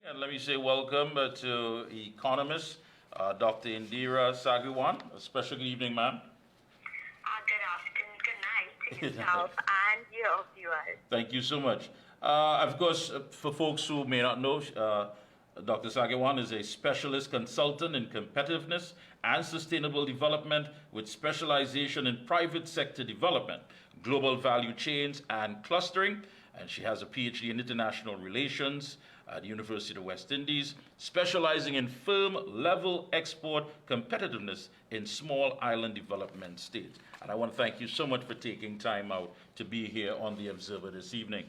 And let me say welcome to Economist Dr. Indera Sagewan. A special good evening, ma'am. Good afternoon, good night to yourself and your viewers. Thank you so much. Of course, for folks who may not know, Dr. Sagewan is a specialist consultant in competitiveness and sustainable development with specialization in private sector development, global value chains, and clustering. And she has a PhD in international relations at the University of the West Indies, specializing in firm-level export competitiveness in small island development states. And I want to thank you so much for taking time out to be here on the Observer this evening.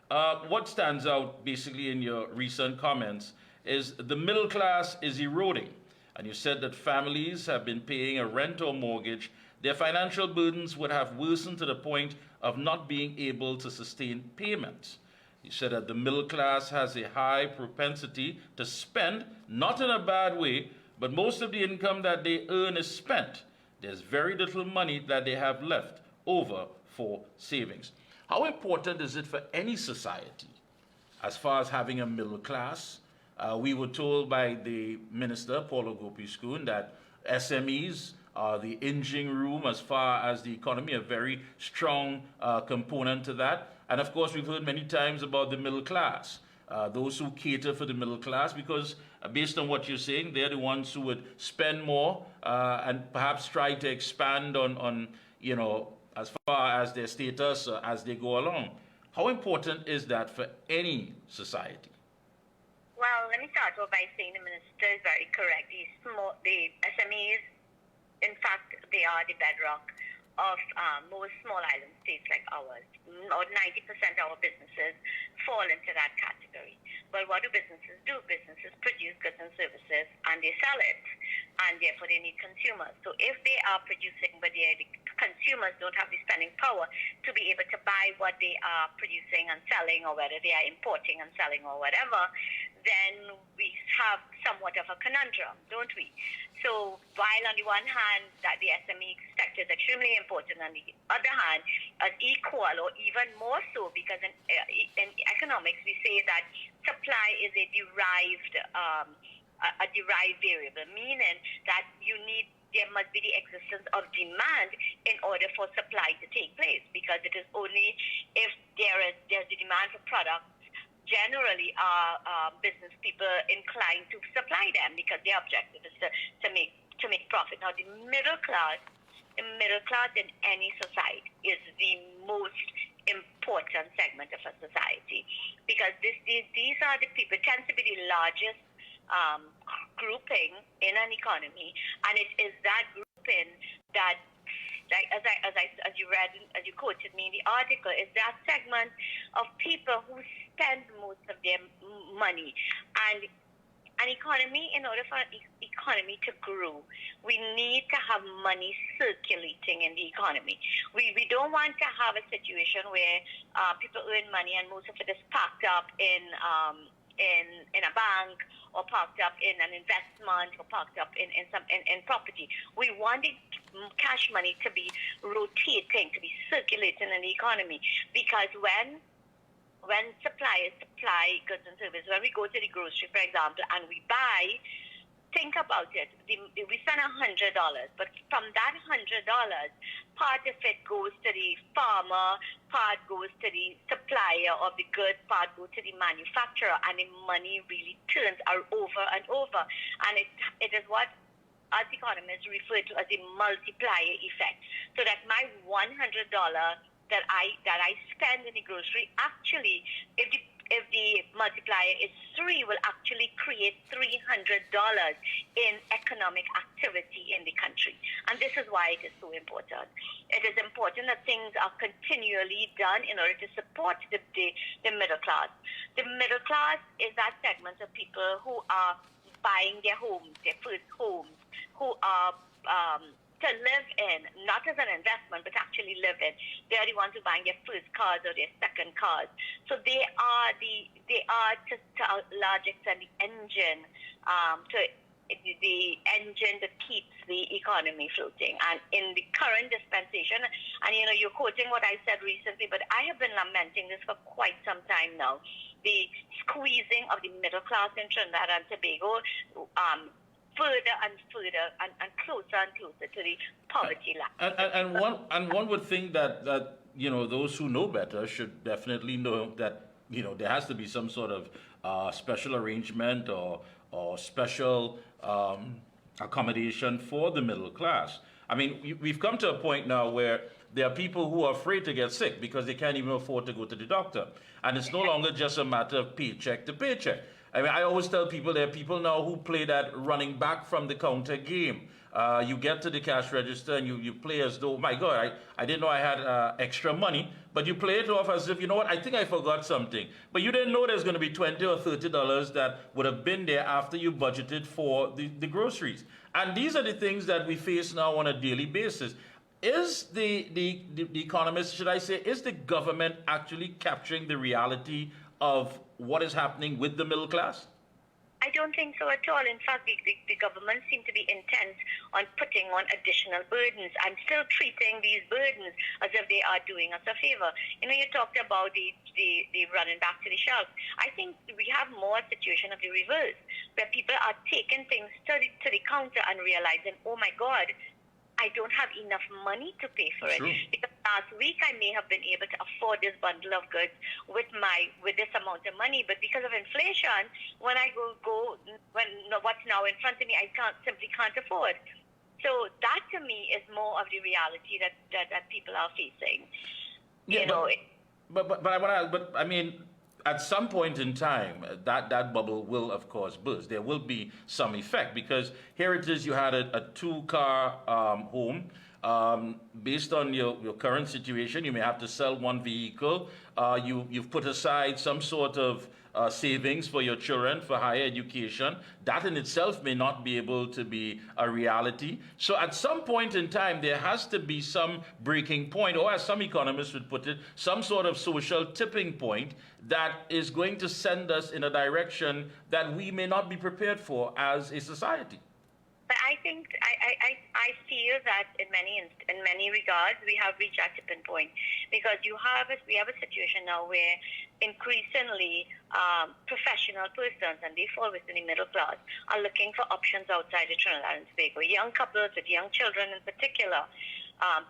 What stands out basically in your recent comments is the middle class is eroding. And you said that families have been paying a rent or mortgage. Their financial burdens would have worsened to the point of not being able to sustain payments. You said that the middle class has a high propensity to spend, not in a bad way, but most of the income that they earn is spent. There's very little money that they have left over for savings. How important is it for any society as far as having a middle class? We were told by the minister, Paulo Gopiskun, that SMEs are the engine room as far as the economy, a very strong component to that. And of course, we've heard many times about the middle class, those who cater for the middle class, because based on what you're saying, they're the ones who would spend more and perhaps try to expand on as far as their status as they go along. How important is that for any society? Well, let me start off by saying the minister is very correct. The SMEs, in fact, they are the bedrock of most small island states like ours. Or 90% of our businesses fall into that category. But what do businesses do? Businesses produce goods and services and they sell it. And therefore they need consumers. So if they are producing but the consumers don't have the spending power to be able to buy what they are producing and selling, or whether they are importing and selling or whatever, then we have somewhat of a conundrum, don't we? So while on the one hand that the SME sector is extremely important, on the other hand, as equal or even more so, because in economics we say that supply is a derived variable, meaning that there must be the existence of demand in order for supply to take place, because it is only if there's the demand for products, generally are business people inclined to supply them, because their objective is to make profit. Now the middle class in any society is the most important segment of a society, because these are the people, tends to be the largest grouping in an economy, and it is that grouping that, like as you quoted me in the article, is that segment of people who spend most of their money. And an economy, in order for an economy to grow, we need to have money circulating in the economy. We don't want to have a situation where people earn money and most of it is packed up in a bank, or parked up in an investment, or parked up in property. We want the cash money to be rotating, to be circulating in the economy, because when suppliers supply goods and services, when we go to the grocery, for example, and we buy, think about it. We spend $100, but from that $100, part of it goes to the farmer, part goes to the supplier of the goods, part goes to the manufacturer, and the money really turns over and over. And it is what us economists refer to as a multiplier effect. So that my $100 that I spend in the grocery, actually, if the multiplier is 3, will actually create $300 in economic activity in the country. And this is why it is so important. It is important that things are continually done in order to support the middle class. The middle class is that segment of people who are buying their homes, their first homes, who are to live in, not as an investment, but actually live in. They're the ones who are buying their first cars or their second cars. So they are to a large extent the engine that keeps the economy floating. And in the current dispensation, and you're quoting what I said recently, but I have been lamenting this for quite some time now. The squeezing of the middle class in Trinidad and Tobago further and further and closer to the poverty line. And one would think that those who know better should definitely know that there has to be some sort of special arrangement or special accommodation for the middle class. I mean, we've come to a point now where there are people who are afraid to get sick because they can't even afford to go to the doctor. And it's no longer just a matter of paycheck to paycheck. I mean, I always tell people there are people now who play that running back from the counter game. You get to the cash register and you play as though, my God, I didn't know I had extra money, but you play it off as if, you know what, I think I forgot something. But you didn't know there's going to be $20 or $30 that would have been there after you budgeted for the groceries. And these are the things that we face now on a daily basis. Is the Economist, should I say, is the government actually capturing the reality of what is happening with the middle class? I don't think so at all. In fact, the government seem to be intent on putting on additional burdens and still treating these burdens as if they are doing us a favor. You talked about the running back to the shelves. I think we have more situation of the reverse, where people are taking things to the counter and realizing, oh my God, I don't have enough money to pay for it. True. Because last week I may have been able to afford this bundle of goods with this amount of money, but because of inflation, when I when what's now in front of me, I simply can't afford. So that to me is more of the reality that people are facing. But I mean, at some point in time, that bubble will, of course, burst. There will be some effect because here it is, you had a two-car home. Based on your current situation, you may have to sell one vehicle. You've put aside some sort of savings for your children for higher education. That in itself may not be able to be a reality. So at some point in time, there has to be some breaking point, or as some economists would put it, some sort of social tipping point that is going to send us in a direction that we may not be prepared for as a society. But I think I feel that in many regards we have reached that tipping point, because we have a situation now where increasingly professional persons, and they fall within the middle class, are looking for options outside of Trinidad and Tobago. Young couples with young children in particular,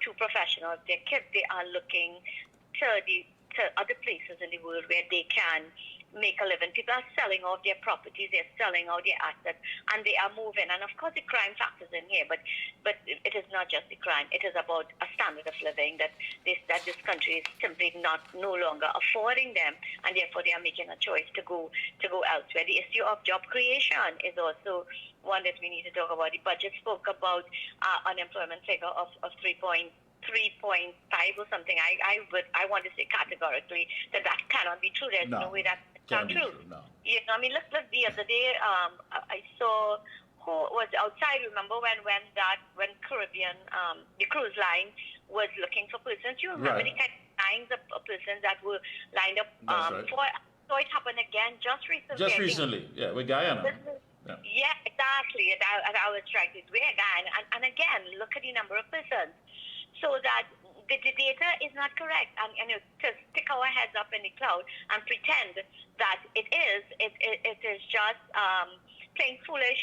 two professionals, their kids, they are looking to other places in the world where they can make a living. People are selling off their properties, they're selling out their assets, and they are moving. And of course the crime factors in here, but it is not just the crime. It is about a standard of living that this country is simply no longer affording them, and therefore they are making a choice to go elsewhere. The issue of job creation is also one that we need to talk about. The budget spoke about unemployment figure of 3.5 or something. I want to say categorically that cannot be true. There's no way that's not true. No. I mean, look, the other day I saw who was outside. Remember when Caribbean, the cruise line was looking for persons? You remember the kind of lines of persons that were lined up for? So it happened again just recently. Yeah, with Guyana. Yeah, exactly. I was trying to do again, and again, look at the number of persons. So that the data is not correct, and to stick our heads up in the cloud and pretend that it is just playing foolish,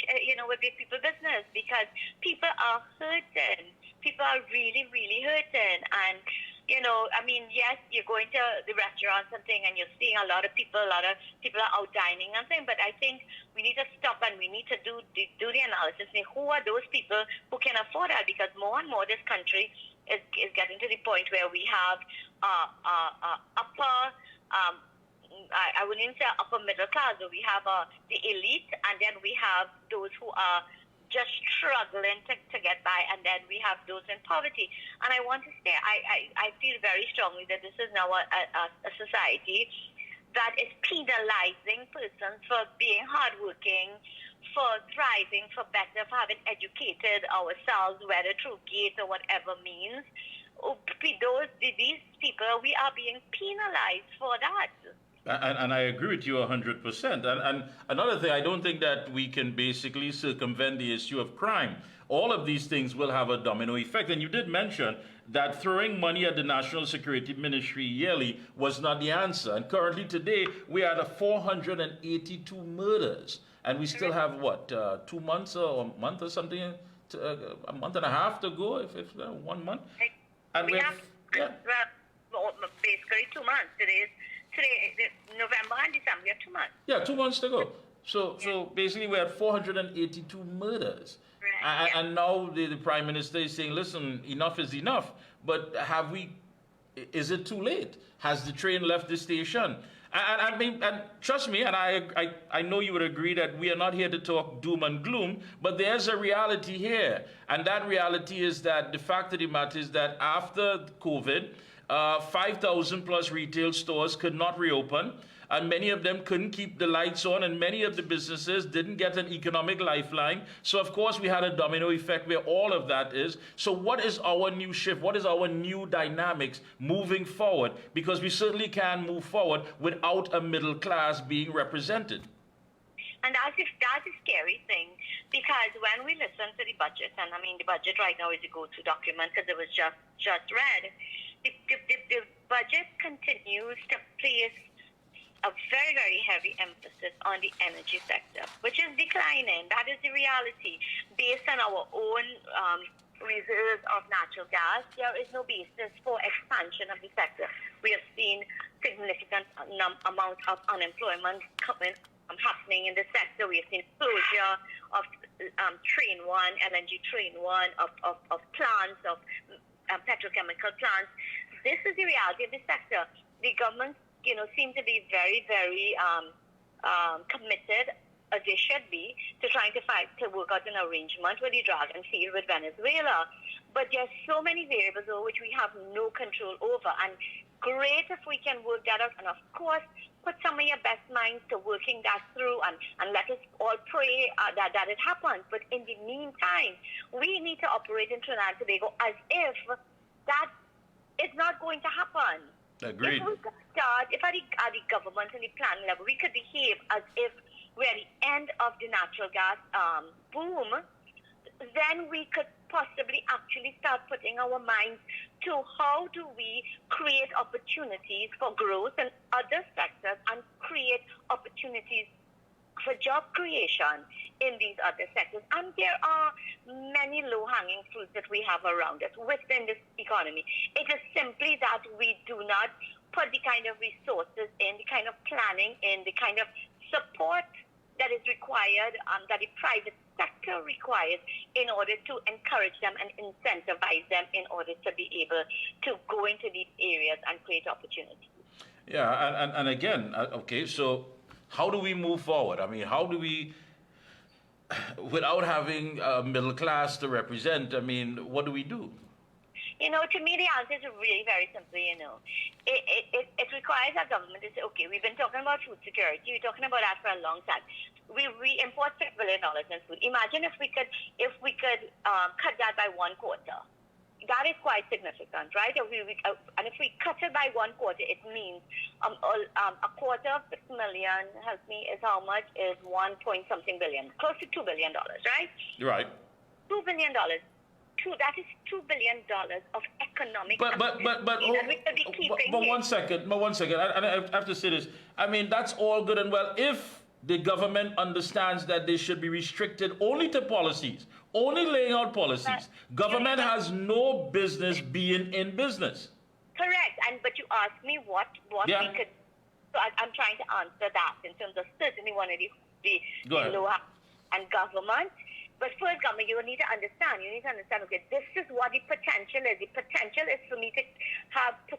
with big people business, because people are hurting. People are really, really hurting, and I mean, yes, you're going to the restaurants and thing, and you're seeing a lot of people are out dining and thing, but I think we need to stop and we need to do the analysis. Who are those people who can afford that? Because more and more this country is getting to the point where we have upper, I wouldn't even say upper middle class, but we have the elite, and then we have those who are just struggling to get by, and then we have those in poverty. And I want to say, I feel very strongly that this is now a society that is penalizing persons for being hardworking, for thriving, for better, for having educated ourselves, whether through GATE or whatever means. These people, we are being penalized for that. And I agree with you 100%. And another thing, I don't think that we can basically circumvent the issue of crime. All of these things will have a domino effect. And you did mention that throwing money at the National Security Ministry yearly was not the answer. And currently today, we are at 482 murders. And we still have, what, 2 months or a month or something, a month and a half to go, if 1 month? And we have basically 2 months. Today, November and December, we have 2 months. Yeah, 2 months to go. So basically we're at 482 murders. Right. And now the Prime Minister is saying, listen, enough is enough. But is it too late? Has the train left the station? And I mean, and trust me, and I know you would agree that we are not here to talk doom and gloom, but there's a reality here. And that reality is that the fact of the matter is that after COVID, 5,000 plus retail stores could not reopen, and many of them couldn't keep the lights on, and many of the businesses didn't get an economic lifeline. So of course we had a domino effect where all of that is. So what is our new shift? What is our new dynamics moving forward? Because we certainly can move forward without a middle class being represented. And that's a scary thing, because when we listen to the budget, and I mean the budget right now is a go-to document because it was just read, the budget continues to place a very, very heavy emphasis on the energy sector, which is declining. That is the reality. Based on our own reserves of natural gas, there is no basis for expansion of the sector. We have seen significant amount of unemployment happening in the sector. We have seen closure of Train 1, LNG Train 1, of plants, of petrochemical plants. This is the reality of the sector. The government seem to be very, very committed, as they should be, to trying to work out an arrangement with the Dragon Field with Venezuela. But there's so many variables over which we have no control over. And great if we can work that out. And of course, put some of your best minds to working that through, and let us all pray that it happens. But in the meantime, we need to operate in Trinidad and Tobago as if that is not going to happen. Agreed. If we could start, if at the government and the planning level, we could behave as if we're at the end of the natural gas boom, then we could possibly actually start putting our minds to how do we create opportunities for growth in other sectors and create opportunities for job creation in these other sectors. And there are many low-hanging fruits that we have around us within this economy. It is simply that we do not put the kind of resources in, the kind of planning in, the kind of support that is required, that the private sector requires in order to encourage them and incentivize them in order to be able to go into these areas and create opportunities. Yeah, and again, okay, so how do we move forward? I mean, how do we, without having a middle class to represent, I mean, what do we do? To me, the answer is really very simple, It requires our government to say, okay, we've been talking about food security. We're talking about that for a long time. We import $6 billion in food. Imagine if we could cut that by 1/4. That is quite significant, right? And if we cut it by 1/4, it means a quarter of 6 million, help me, is how much? Is 1-point-something billion, close to $2 billion, right? Right. $2 billion. That is $2 billion of economic. But one second. And I have to say this. I mean, that's all good and well if the government understands that they should be restricted only to policies, only laying out policies. Government has no business being in business. Correct. But you asked me what we could. So I'm trying to answer that in terms of certainly one of the lower and government. But first, government, you need to understand, okay, this is what the potential is. The potential is for me to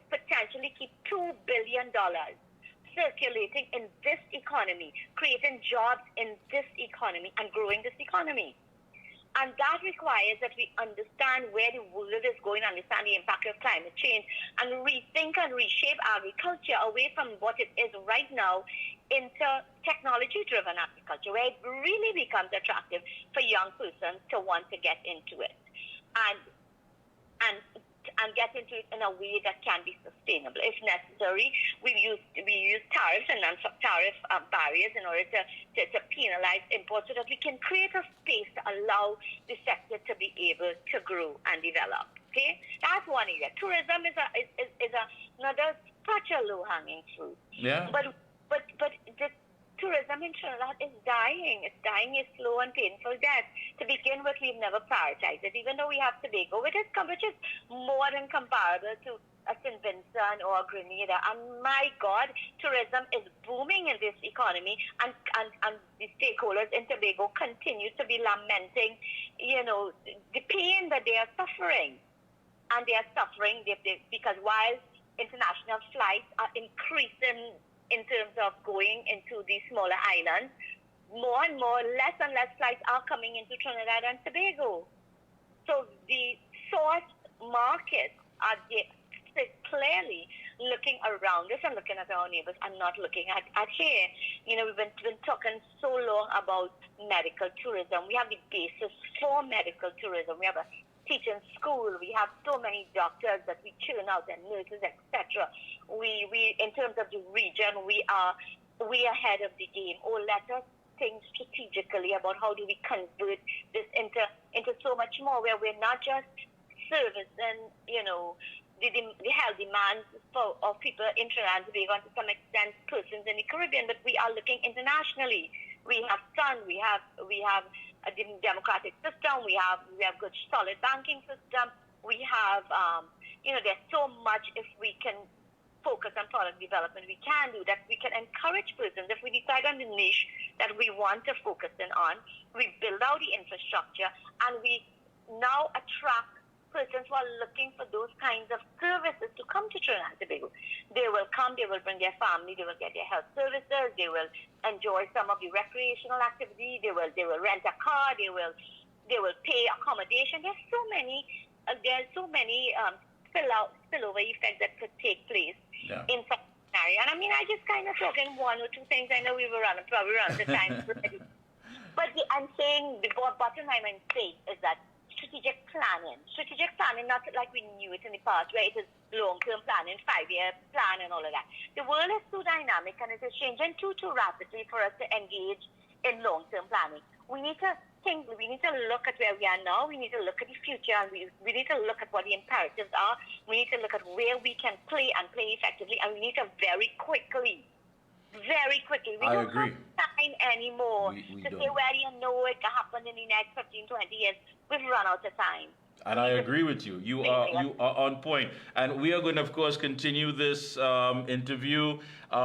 potentially keep $2 billion circulating in this economy, creating jobs in this economy and growing this economy. And that requires that we understand where the world is going, understand the impact of climate change, and rethink and reshape agriculture away from what it is right now into technology-driven agriculture, where it really becomes attractive for young persons to want to get into it and get into it in a way that can be sustainable. If necessary, we use tariffs and non-tariff barriers in order to penalize imports so that we can create a space to allow the sector to be able to grow and develop. Okay, that's one area. Tourism is another such a low-hanging fruit. Yeah. But the tourism in Trinidad is dying. It's dying a slow and painful death. To begin with, we've never prioritized it, even though we have Tobago, which is more than comparable to a St. Vincent or Grenada. And my God, tourism is booming in this economy, and the stakeholders in Tobago continue to be lamenting, the pain that they are suffering. And they are suffering because while international flights are increasing in terms of going into these smaller islands, more and more, less and less flights are coming into Trinidad and Tobago. So the source markets are clearly looking around us and looking at our neighbors and not looking at here. We've been talking so long about medical tourism. We have the basis for medical tourism. We have a teaching school. We have so many doctors that we churn out and nurses, etc. We in terms of the region, we are ahead of the game. Let us think strategically about how do we convert this into so much more, where we're not just servicing, the health demands of people in Trinidad and Tobago, and to some extent persons in the Caribbean, but we are looking internationally. We have sun, we have a democratic system, we have good solid banking system, we have there's so much. If we can focus on product development, we can do that. We can encourage persons. If we decide on the niche that we want to focus in on, we build out the infrastructure, and we now attract persons who are looking for those kinds of services to come to Trinidad and Tobago. They will come, they will bring their family, they will get their health services, they will enjoy some of the recreational activity, they will rent a car, they will pay accommodation. There's so many spillover effects that could take place in such an area. And I just kind of talking one or two things. I know we were probably run out of time already. But I'm saying, the bottom line I'm saying is that strategic planning, not like we knew it in the past, where it is long-term planning, 5-year plan and all of that. The world is too dynamic and it is changing too rapidly for us to engage in long-term planning. We need to think, we need to look at where we are now, we need to look at the future, and we need to look at what the imperatives are, we need to look at where we can play and play effectively, and we need to very quickly. We don't agree. have time anymore We to don't. say, well, it can happen in the next 15, 20 years. We've run out of time. And I agree with you. You are on point. And we are going to, of course, continue this interview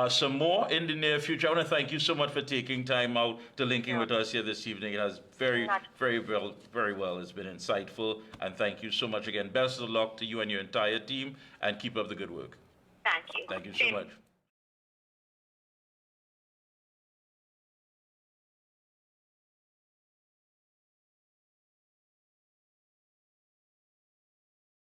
some more in the near future. I want to thank you so much for taking time out to linking with us here this evening. It has very well. It's been insightful. And thank you so much again. Best of luck to you and your entire team. And keep up the good work. Thank you. Thank you so much.